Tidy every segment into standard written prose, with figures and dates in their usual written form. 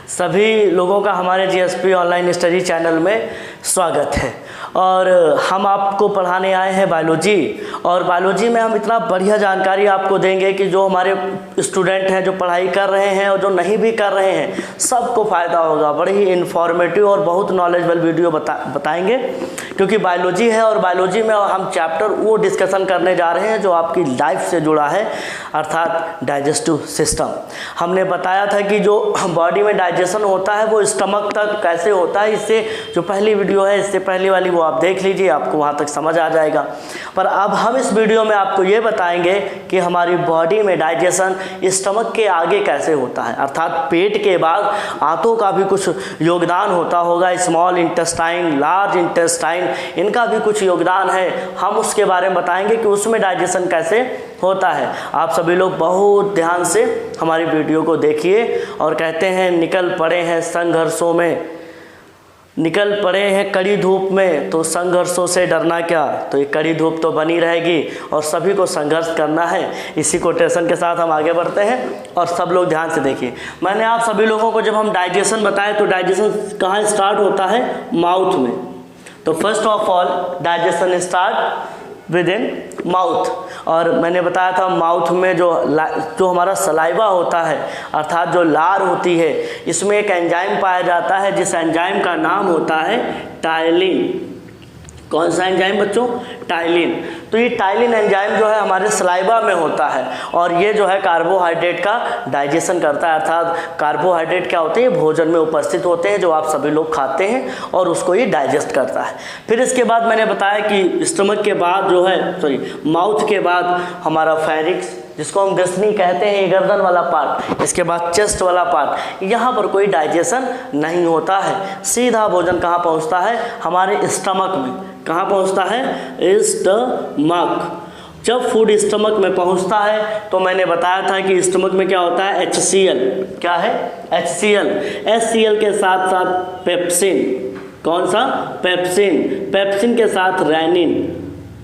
सभी लोगों का हमारे जीएसपी ऑनलाइन स्टडी चैनल में स्वागत है। और हम आपको पढ़ाने आए हैं बायोलॉजी, और बायोलॉजी में हम इतना बढ़िया जानकारी आपको देंगे कि जो हमारे स्टूडेंट हैं, जो पढ़ाई कर रहे हैं और जो नहीं भी कर रहे हैं, सबको फ़ायदा होगा। बड़ी ही इन्फॉर्मेटिव और बहुत नॉलेजेबल वीडियो बताएंगे, क्योंकि बायोलॉजी है और बायोलॉजी में हम चैप्टर वो डिस्कशन करने जा रहे हैं जो आपकी लाइफ से जुड़ा है, अर्थात डाइजेस्टिव सिस्टम। हमने बताया था कि जो बॉडी में डाइजेशन होता है वो स्टमक तक कैसे होता है। इससे जो पहली वीडियो है, इससे पहली वाली, वो आप देख लीजिए, आपको वहाँ तक समझ आ जाएगा। पर अब हम इस वीडियो में आपको ये बताएंगे कि हमारी बॉडी में डाइजेशन स्टमक के आगे कैसे होता है, अर्थात पेट के बाद आंतों का भी कुछ योगदान होता होगा। स्मॉल इंटेस्टाइन, लार्ज इंटेस्टाइन, इनका भी कुछ योगदान है। हम उसके बारे में बताएंगे कि उसमें डाइजेशन कैसे होता है। आप सभी लोग बहुत ध्यान से हमारी वीडियो को देखिए। और कहते हैं निकल पड़े हैं संघर्षों में, निकल पड़े हैं कड़ी धूप में, तो संघर्षों से डरना क्या। तो ये कड़ी धूप तो बनी रहेगी और सभी को संघर्ष करना है। इसी कोटेशन के साथ हम आगे बढ़ते हैं और सब लोग ध्यान से देखिए। मैंने आप सभी लोगों को जब हम डाइजेशन बताए तो डाइजेशन कहाँ स्टार्ट होता है? माउथ में। तो first of all digestion start with in mouth. और मैंने बताया था माउथ में जो हमारा सलाइवा होता है, अर्थात जो लार होती है, इसमें एक एंजाइम पाया जाता है जिस एंजाइम का नाम होता है टाइलिन। कौन सा एंजाइम बच्चों? टाइलिन। तो ये टाइलिन एंजाइम जो है हमारे सलाइवा में होता है और ये जो है कार्बोहाइड्रेट का डाइजेशन करता है। अर्थात कार्बोहाइड्रेट क्या होते हैं? भोजन में उपस्थित होते हैं जो आप सभी लोग खाते हैं और उसको ये डाइजेस्ट करता है। फिर इसके बाद मैंने बताया कि स्टमक के बाद जो है, माउथ के बाद हमारा फेरिक्स, जिसको हम ग्रसनी कहते हैं, ये गर्दन वाला पार्ट, इसके बाद चेस्ट वाला पार्ट, यहाँ पर कोई डाइजेशन नहीं होता है। सीधा भोजन कहाँ पहुँचता है? हमारे स्टमक में। कहाँ पहुँचता है? स्टमक। जब फूड स्टमक में पहुँचता है तो मैंने बताया था कि स्टमक में क्या होता है? HCl। क्या है? HCl। HCl के साथ साथ पेप्सिन। कौन सा? पेप्सिन। पेप्सिन के साथ रेनिन,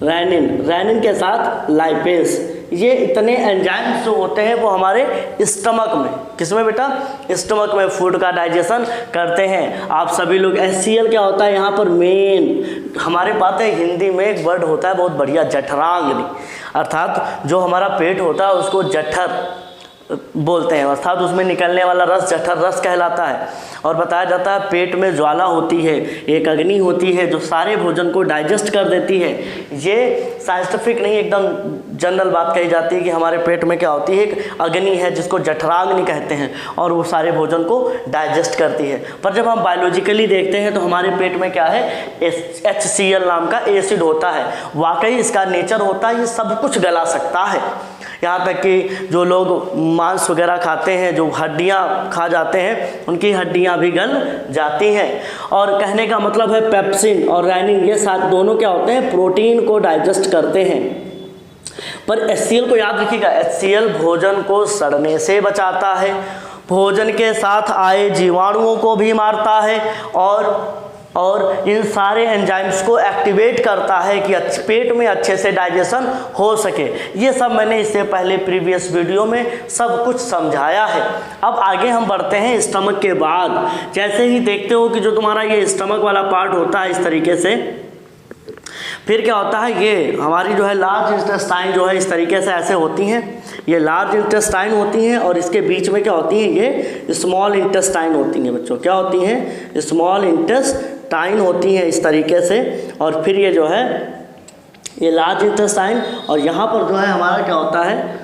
रेनिन के साथ लाइपेज। ये इतने एंजाइम्स जो होते हैं वो हमारे स्टमक में, किसमें बेटा? स्टमक में फूड का डाइजेशन करते हैं। आप सभी लोग HCl क्या होता है यहाँ पर? मेन हमारे पास है, हिंदी में एक वर्ड होता है बहुत बढ़िया, जठरांगनी। अर्थात जो हमारा पेट होता है उसको जठर बोलते हैं, अर्थात उसमें निकलने वाला रस जठर रस कहलाता है। और बताया जाता है पेट में ज्वाला होती है, एक अग्नि होती है जो सारे भोजन को डाइजेस्ट कर देती है। ये साइंटिफिक नहीं, एकदम जनरल बात कही जाती है कि हमारे पेट में क्या होती है? एक अग्नि है जिसको जठराग्नि कहते हैं और वो सारे भोजन को डाइजेस्ट करती है। पर जब हम बायोलॉजिकली देखते हैं तो हमारे पेट में क्या है? HCl नाम का एसिड होता है। वाकई इसका नेचर होता है ये सब कुछ गला सकता है। यहाँ तक कि जो लोग मांस वगैरह खाते हैं, जो हड्डियाँ खा जाते हैं, उनकी हड्डियाँ भी गल जाती हैं। और कहने का मतलब है पेप्सिन और रेनिन, ये साथ दोनों क्या होते हैं? प्रोटीन को डाइजेस्ट करते हैं। पर HCl को याद रखिएगा, HCl भोजन को सड़ने से बचाता है, भोजन के साथ आए जीवाणुओं को भी मारता है और इन सारे एंजाइम्स को एक्टिवेट करता है कि पेट में अच्छे से डाइजेशन हो सके। ये सब मैंने इससे पहले प्रीवियस वीडियो में सब कुछ समझाया है। अब आगे हम बढ़ते हैं स्टमक के बाद। जैसे ही देखते हो कि जो तुम्हारा ये स्टमक वाला पार्ट होता है इस तरीके से, फिर क्या होता है? ये हमारी जो है लार्ज इंटेस्टाइन जो है इस तरीके से ऐसे होती हैं, ये लार्ज इंटेस्टाइन होती हैं और इसके बीच में क्या होती हैं? ये स्मॉल इंटेस्टाइन होती हैं बच्चों। क्या होती हैं? स्मॉल इंटेस्टाइन होती हैं इस तरीके से। और फिर ये जो है ये लार्ज इंटेस्टाइन, और यहाँ पर जो है हमारा क्या होता है?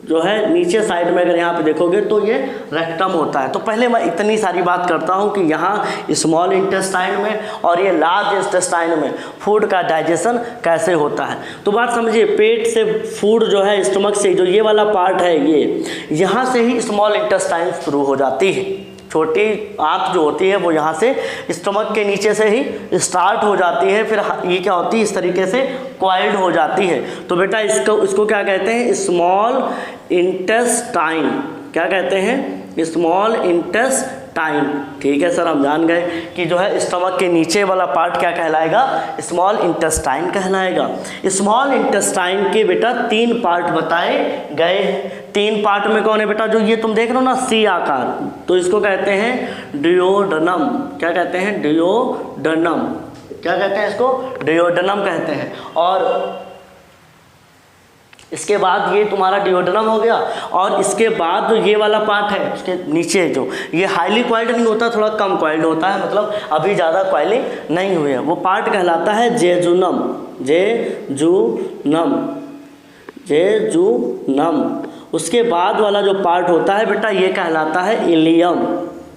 जो है नीचे साइड में अगर यहाँ पे देखोगे तो ये रेक्टम होता है। तो पहले मैं इतनी सारी बात करता हूँ कि यहाँ स्मॉल इंटेस्टाइन में और ये लार्ज इंटेस्टाइन में फूड का डाइजेशन कैसे होता है। तो बात समझिए, पेट से फूड जो है स्टमक से, जो ये वाला पार्ट है, ये यहाँ से ही स्मॉल इंटेस्टाइन शुरू हो जाती है। छोटी आंत जो होती है वो यहाँ से स्टमक के नीचे से ही स्टार्ट हो जाती है, फिर ये क्या होती है? इस तरीके से क्वाइल्ड हो जाती है। तो बेटा इसको क्या कहते हैं? Small intestine. क्या कहते हैं? Small intestine. ठीक है सर, हम जान गए कि जो है स्टमक के नीचे वाला पार्ट क्या कहलाएगा, स्मॉल इंटेस्टाइन कहलाएगा। स्मॉल इंटेस्टाइन के बेटा 3 पार्ट बताए गए हैं। 3 पार्ट में कौन है बेटा, जो ये तुम देख रहे हो ना सी आकार, तो इसको कहते हैं डिओडनम। क्या कहते हैं, डिओडनम। क्या कहते हैं इसको, डिओडनम कहते हैं। और इसके बाद ये तुम्हारा डिओडनम हो गया, और इसके बाद जो ये वाला पार्ट है उसके नीचे जो ये हाईली क्वाइल्ड नहीं होता, थोड़ा कम क्वाइल्ड होता है, मतलब अभी ज़्यादा क्वाइलिंग नहीं हुई है, वो पार्ट कहलाता है जेजुनम। Jejunum, jejunum. उसके बाद वाला जो पार्ट होता है बेटा ये कहलाता है इलियम।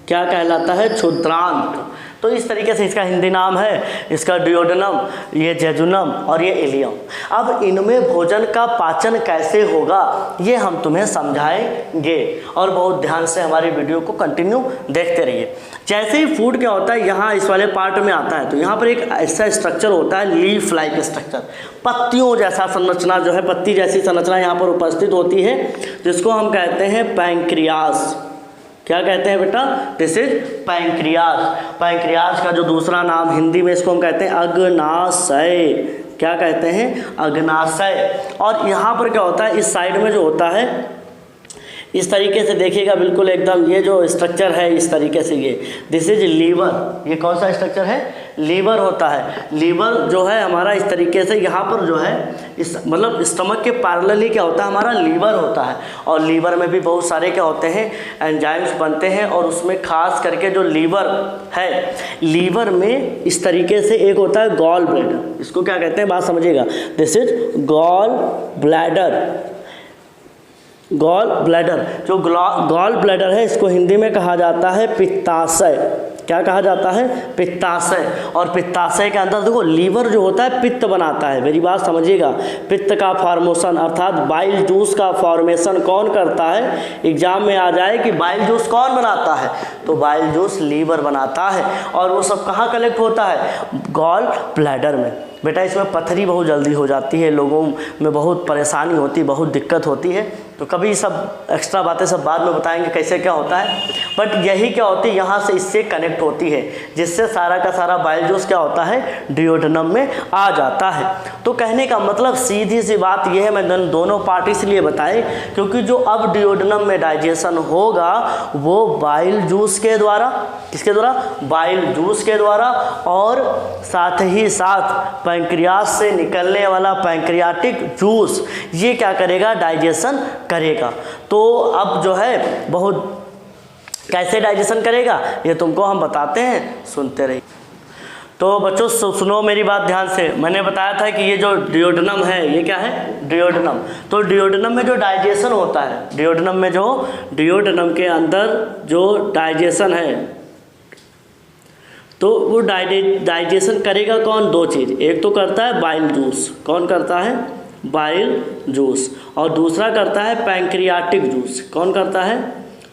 क्या कहलाता है, क्षुद्रांत। तो इस तरीके से इसका हिंदी नाम है, इसका डिओडनम, ये जेजुनम और ये इलियम। अब इनमें भोजन का पाचन कैसे होगा ये हम तुम्हें समझाएंगे, और बहुत ध्यान से हमारी वीडियो को कंटिन्यू देखते रहिए। जैसे ही फूड क्या होता है यहाँ इस वाले पार्ट में आता है, तो यहाँ पर एक ऐसा स्ट्रक्चर होता है लीफ लाइक स्ट्रक्चर, पत्तियों जैसा संरचना जो है, पत्ती जैसी संरचना यहाँ पर उपस्थित होती है, जिसको हम कहते हैं पैंक्रियास। क्या कहते हैं बेटा, दिस इज पैंक्रियास। पैंक्रियास का जो दूसरा नाम हिंदी में इसको हम कहते हैं अग्नाशय। क्या कहते हैं, अग्नाशय। और यहाँ पर क्या होता है, इस साइड में जो होता है इस तरीके से देखिएगा, बिल्कुल एकदम ये जो स्ट्रक्चर है इस तरीके से, ये दिस इज लीवर। ये कौन सा स्ट्रक्चर है, लीवर होता है। लीवर जो है हमारा इस तरीके से यहाँ पर जो है इस मतलब स्टमक के पैरेलली क्या होता है, हमारा लीवर होता है। और लीवर में भी बहुत सारे क्या होते हैं, एंजाइम्स बनते हैं, और उसमें खास करके जो लीवर है, लीवर में इस तरीके से एक होता है गॉल ब्लैडर। इसको क्या कहते हैं, बात समझिएगा, this is gall bladder. Gall bladder, जो गॉल ब्लैडर है इसको हिंदी में कहा जाता है पित्ताशय। क्या कहा जाता है, पित्ताशय। और पित्ताशय के अंदर देखो लीवर जो होता है पित्त बनाता है। मेरी बात समझिएगा, पित्त का फॉर्मेशन अर्थात बाइल जूस का फॉर्मेशन कौन करता है, एग्जाम में आ जाए कि बाइल जूस कौन बनाता है, तो बाइल जूस लीवर बनाता है। और वो सब कहाँ कलेक्ट होता है, गॉल ब्लैडर में। बेटा इसमें पथरी बहुत जल्दी हो जाती है, लोगों में बहुत परेशानी होती, बहुत दिक्कत होती है, तो कभी सब एक्स्ट्रा बातें सब बाद में बताएंगे कैसे क्या होता है। बट यही क्या होती है, यहाँ से इससे कनेक्ट होती है, जिससे सारा का सारा बाइल जूस क्या होता है, डिओडनम में आ जाता है। तो कहने का मतलब सीधी सी बात यह है, मैं दोनों पार्ट इसलिए बताए क्योंकि जो अब डिओडनम में डाइजेशन होगा वो बाइल जूस के द्वारा, किसके द्वारा, बाइल जूस के द्वारा, और साथ ही साथ पैंक्रियास से निकलने वाला पैंक्रियाटिक जूस ये क्या करेगा, डाइजेशन करेगा। तो अब जो है बहुत कैसे डाइजेशन करेगा ये तुमको हम बताते हैं, सुनते रहिए। तो बच्चों सुनो मेरी बात ध्यान से। मैंने बताया था कि ये जो डिओडनम है ये क्या है, डिओडनम। तो डिओडनम में जो डाइजेशन होता है, डिओडनम में जो डिओडनम के अंदर जो डाइजेशन है, तो वो डाइजेशन करेगा कौन, 2 चीज़। एक तो करता है बाइल जूस, कौन करता है, बाइल जूस, और दूसरा करता है पैंक्रियाटिक जूस। कौन करता है,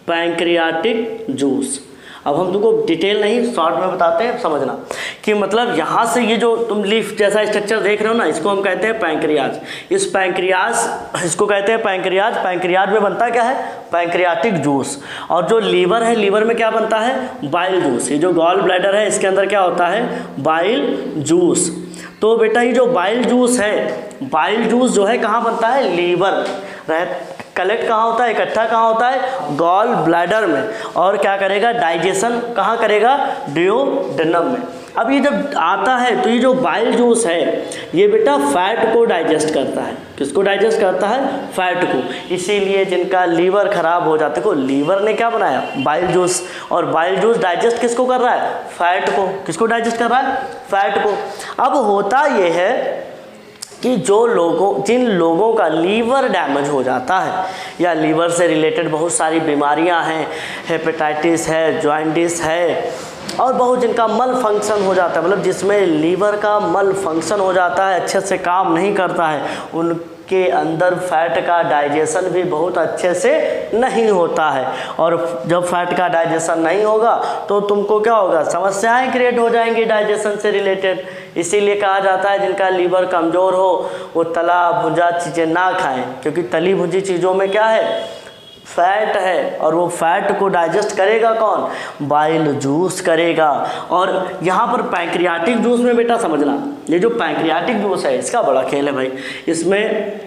पैंक्रियाटिक जूस। अब हम तुमको डिटेल नहीं शॉर्ट में बताते हैं, समझना कि मतलब यहाँ से ये जो तुम लीफ जैसा स्ट्रक्चर देख रहे हो ना, इसको हम कहते हैं पैंक्रियाज। इस पैंक्रियाज इसको कहते हैं पैंक्रियाज। पैंक्रियाज में बनता क्या है, पैंक्रियाटिक जूस। और जो लीवर है, लीवर में क्या बनता है, बाइल जूस। ये जो गॉल ब्लैडर है इसके अंदर क्या होता है, बाइल जूस। तो बेटा ये जो बाइल जूस है, बाइल जूस जो है कहाँ बनता है, लीवर। कलेक्ट कहाँ होता है, इकट्ठा कहाँ होता है, गॉल ब्लैडर में। और क्या करेगा, डाइजेशन कहाँ करेगा, डिओडनम में। अब ये जब आता है तो ये जो बाइल जूस है ये बेटा फैट को डाइजेस्ट करता है। किसको डाइजेस्ट करता है, फैट को। इसीलिए जिनका लीवर खराब हो जाते को, लीवर ने क्या बनाया, बाइल जूस। और बाइल जूस डाइजेस्ट किसको कर रहा है, फैट को। किसको डाइजेस्ट कर रहा है, फैट को। अब होता ये है कि जिन लोगों का लीवर डैमेज हो जाता है या लीवर से रिलेटेड बहुत सारी बीमारियां हैं, हेपेटाइटिस है, जॉइंटिस है, और बहुत जिनका मल फंक्शन हो जाता है, मतलब जिसमें लीवर का मल फंक्शन हो जाता है, अच्छे से काम नहीं करता है, उनके अंदर फैट का डाइजेशन भी बहुत अच्छे से नहीं होता है। और जब फैट का डाइजेशन नहीं होगा तो तुमको क्या होगा, समस्याएं क्रिएट हो जाएंगी डाइजेशन से रिलेटेड। इसीलिए कहा जाता है जिनका लीवर कमज़ोर हो वो तला भुजा चीज़ें ना खाएं, क्योंकि तली भुजी चीज़ों में क्या है, फैट है, और वो फैट को डाइजेस्ट करेगा कौन? बाइल जूस करेगा। और यहाँ पर पैंक्रियाटिक जूस में बेटा समझना, ये जो पैंक्रियाटिक जूस है इसका बड़ा खेल है भाई। इसमें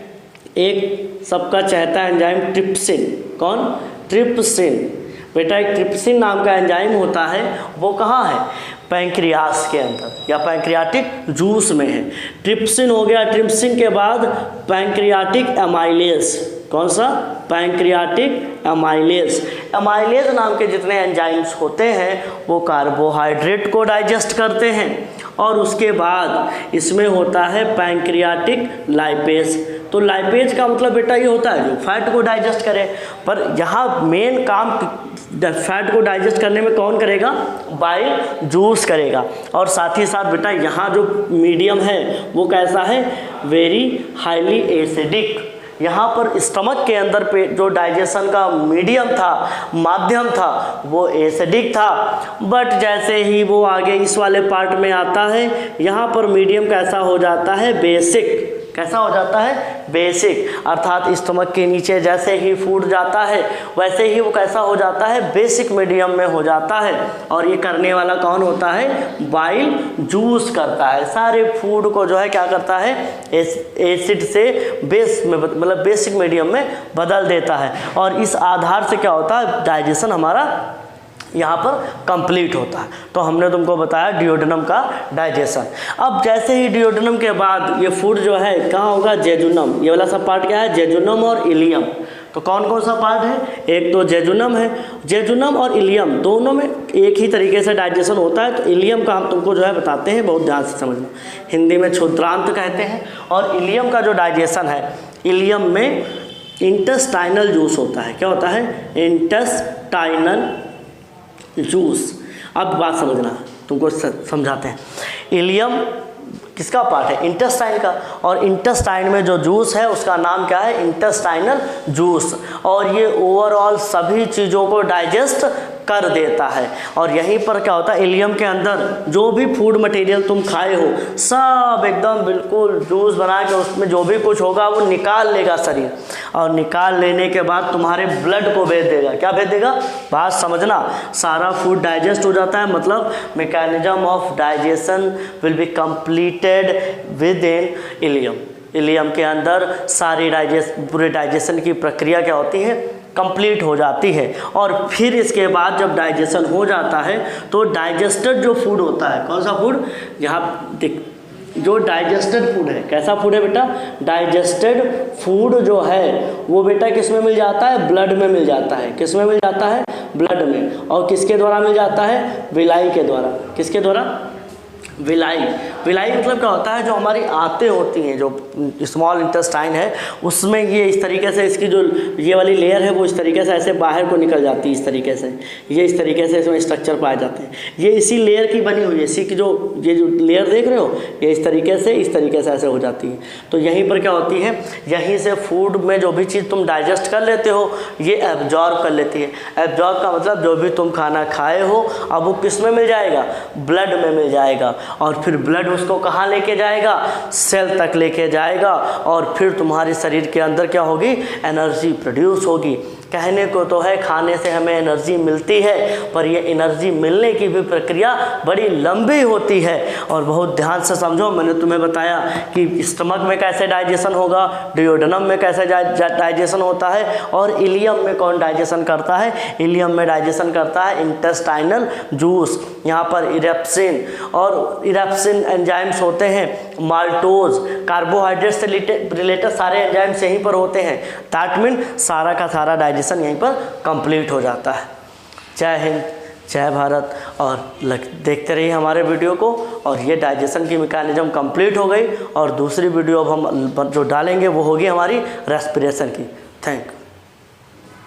एक सबका चहेता एंजाइम ट्रिप्सिन, कौन? ट्रिप्सिन। बेटा एक ट्रिप्सिन नाम का एंजाइम होता है, वो कहाँ है? पैंक्रियास के अंदर या पैंक्रियाटिक जूस में है। ट्रिप्सिन हो गया, ट्रिप्सिन के बाद पैंक्रियाटिक एमाइलेज, कौन सा? Pancreatic amylase. एमाइलेज नाम के जितने एंजाइम्स होते हैं वो कार्बोहाइड्रेट को डाइजेस्ट करते हैं, और उसके बाद इसमें होता है पैंक्रियाटिक लाइपेज। तो लाइपेज का मतलब बेटा ये होता है जो फैट को डाइजेस्ट करे, पर यहाँ मेन काम फैट को डाइजेस्ट करने में कौन करेगा? बाइल जूस करेगा। और साथ ही साथ बेटा यहाँ जो मीडियम है वो कैसा है? Very highly acidic. यहाँ पर स्टमक के अंदर पे जो डाइजेशन का मीडियम था, माध्यम था, वो एसिडिक था। बट जैसे ही वो आगे इस वाले पार्ट में आता है, यहाँ पर मीडियम कैसा हो जाता है? बेसिक। कैसा हो जाता है? बेसिक। अर्थात स्टमक के नीचे जैसे ही फूड जाता है वैसे ही वो कैसा हो जाता है? बेसिक मीडियम में हो जाता है। और ये करने वाला कौन होता है? बाइल जूस करता है। सारे फूड को जो है क्या करता है? एसिड से बेस में, मतलब बेसिक मीडियम में बदल देता है। और इस आधार से क्या होता है? डाइजेशन हमारा यहाँ पर कंप्लीट होता है। तो हमने तुमको बताया डिओडेनम का डाइजेशन। अब जैसे ही डिओडेनम के बाद ये फूड जो है कहाँ होगा? जेजुनम। ये वाला सब पार्ट क्या है? जेजुनम और इलियम। तो कौन कौन सा पार्ट है? एक तो जेजुनम है। जेजुनम और इलियम दोनों में एक ही तरीके से डाइजेशन होता है। तो इलियम का हम तुमको जो है बताते हैं, बहुत ध्यान से समझना। हिंदी में क्षुद्रांत कहते हैं। और इलियम का जो डाइजेशन है, इलियम में इंटेस्टाइनल जूस होता है। क्या होता है? Intestinal juice. अब बात समझना, तुमको समझाते हैं। इलियम किसका पार्ट है? इंटेस्टाइन का। और इंटेस्टाइन में जो जूस है उसका नाम क्या है? Intestinal juice. और ये ओवरऑल सभी चीज़ों को डाइजेस्ट कर देता है। और यहीं पर क्या होता है? इलियम के अंदर जो भी फूड मटेरियल तुम खाए हो सब एकदम बिल्कुल जूस बना के उसमें जो भी कुछ होगा वो निकाल लेगा शरीर। और निकाल लेने के बाद तुम्हारे ब्लड को भेज देगा। क्या भेज देगा? बात समझना। सारा फूड डाइजेस्ट हो जाता है, मतलब mechanism of digestion will be completed within ileum. Ileum के अंदर सारी पूरे डाइजेशन की प्रक्रिया क्या होती है? कंप्लीट हो जाती है। और फिर इसके बाद जब डाइजेशन हो जाता है तो डाइजेस्टेड जो फूड होता है, कौन सा फूड? यहाँ देख, जो डाइजेस्टेड फूड है, कैसा फूड है बेटा? डाइजेस्टेड फूड जो है वो बेटा किस में मिल जाता है? ब्लड में मिल जाता है। किस में मिल जाता है? ब्लड में। और किसके द्वारा मिल जाता है? विलाई के द्वारा। किसके द्वारा? विलाई। विलाई मतलब क्या होता है? जो हमारी आंतें होती हैं, जो स्मॉल इंटेस्टाइन है उसमें ये इस तरीके से, इसकी जो ये वाली लेयर है वो इस तरीके से ऐसे बाहर को निकल जाती है। इस तरीके से, ये इस तरीके से इसमें स्ट्रक्चर पाए जाते हैं। ये इसी लेयर की बनी हुई है। इसी की जो ये जो लेयर देख रहे हो, ये इस तरीके से ऐसे हो जाती है। तो यहीं पर क्या होती है? यहीं से फूड में जो भी चीज़ तुम डाइजेस्ट कर लेते हो ये एब्जॉर्ब कर लेती है। एब्जॉर्ब का मतलब जो भी तुम खाना खाए हो अब वो किस में मिल जाएगा? ब्लड में मिल जाएगा। और फिर ब्लड उसको कहाँ लेके जाएगा? सेल तक लेके जाएगा। और फिर तुम्हारे शरीर के अंदर क्या होगी? एनर्जी प्रोड्यूस होगी। कहने को तो है खाने से हमें एनर्जी मिलती है, पर ये एनर्जी मिलने की भी प्रक्रिया बड़ी लंबी होती है। और बहुत ध्यान से समझो, मैंने तुम्हें बताया कि स्टमक में कैसे डाइजेशन होगा, डिओडेनम में कैसे डाइजेशन होता है, और इलियम में कौन डाइजेशन करता है? इलियम में डाइजेशन करता है इंटेस्टाइनल जूस। यहाँ पर इरेप्सिन और इरेप्सिन एंजाइम्स होते हैं, माल्टोज, कार्बोहाइड्रेट से रिलेटेड सारे एंजाइम्स यहीं पर होते हैं। दैट मीन सारा का सारा डाइजेशन यहीं पर कंप्लीट हो जाता है। जय हिंद, जय भारत। और देखते रहिए हमारे वीडियो को। और ये डाइजेशन की मैकेनिज्म कंप्लीट हो गई। और दूसरी वीडियो अब हम जो डालेंगे वो होगी हमारी रेस्पिरेशन की। Thank you.